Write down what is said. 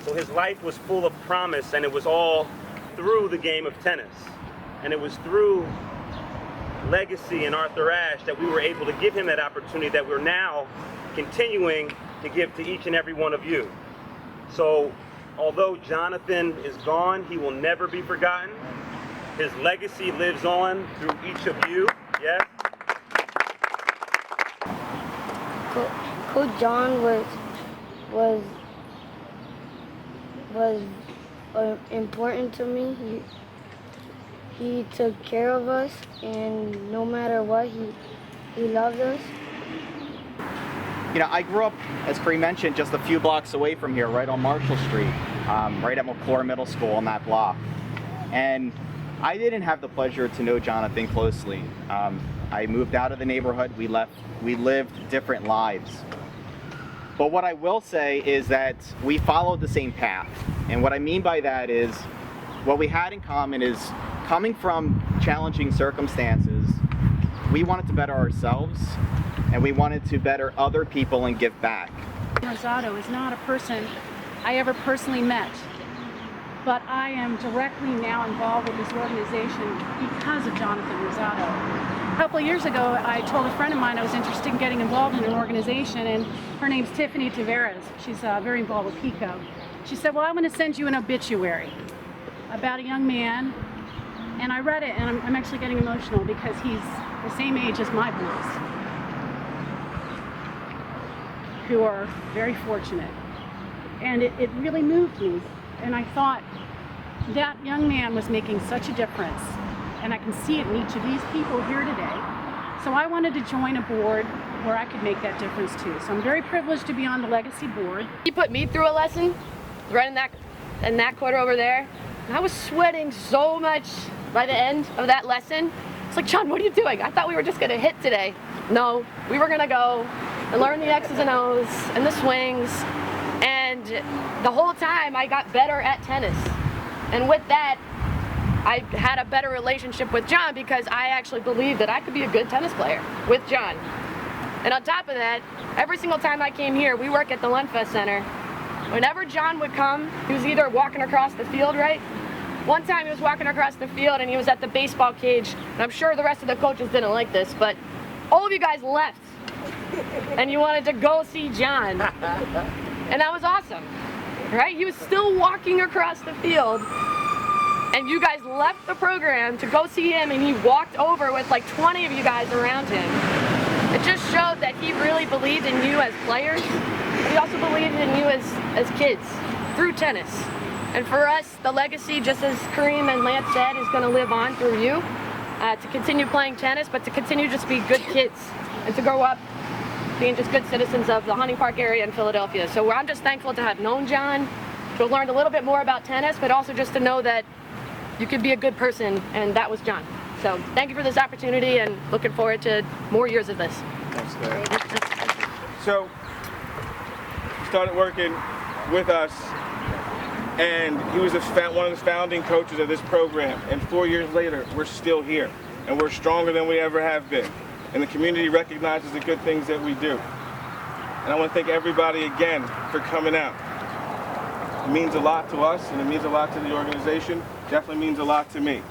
So his life was full of promise, and it was all through the game of tennis. And it was through Legacy and Arthur Ashe that we were able to give him that opportunity that we're now continuing to give to each and every one of you. So although Jonathan is gone, he will never be forgotten. His legacy lives on through each of you. Yes? Coach John was important to me. He took care of us, and no matter what, he loved us. You know, I grew up, as Kareem mentioned, just a few blocks away from here, right on Marshall Street, right at McClure Middle School on that block. And I didn't have the pleasure to know Jonathan closely. I moved out of the neighborhood. We lived different lives. But what I will say is that we followed the same path. And what I mean by that is, what we had in common is coming from challenging circumstances, we wanted to better ourselves, and we wanted to better other people and give back. Rosado is not a person I ever personally met, but I am directly now involved with this organization because of Jonathan Rosado. A couple of years ago, I told a friend of mine I was interested in getting involved in an organization, and her name's Tiffany Tavares. She's very involved with PICO. She said, well, I'm going to send you an obituary about a young man, and I read it, and I'm actually getting emotional because he's the same age as my boys, who are very fortunate. And it really moved me, and I thought that young man was making such a difference, and I can see it in each of these people here today. So I wanted to join a board where I could make that difference too. So I'm very privileged to be on the Legacy board. He put me through a lesson right in that corner over there. And I was sweating so much by the end of that lesson. It's like, John, what are you doing? I thought we were just gonna hit today. No, we were gonna go and learn the X's and O's and the swings. And the whole time I got better at tennis. And with that, I had a better relationship with John because I actually believed that I could be a good tennis player with John. And on top of that, every single time I came here, we work at the Lundfest Center. Whenever John would come, he was either walking across the field, right? One time he was walking across the field and he was at the baseball cage, and I'm sure the rest of the coaches didn't like this, but all of you guys left and you wanted to go see John. And that was awesome, right? He was still walking across the field and you guys left the program to go see him, and he walked over with like 20 of you guys around him. It just showed that he really believed in you as players, but he also believed in you as kids through tennis. And for us, the legacy, just as Kareem and Lance said, is going to live on through you to continue playing tennis, but to continue just be good kids and to grow up being just good citizens of the Hunting Park area in Philadelphia. So I'm just thankful to have known John, to have learned a little bit more about tennis, but also just to know that you could be a good person, and that was John. So thank you for this opportunity, and looking forward to more years of this. Thanks, Claire. So, started working with us, and he was one of the founding coaches of this program. And 4 years later, we're still here, and we're stronger than we ever have been. And the community recognizes the good things that we do. And I want to thank everybody again for coming out. It means a lot to us, and it means a lot to the organization. Definitely means a lot to me.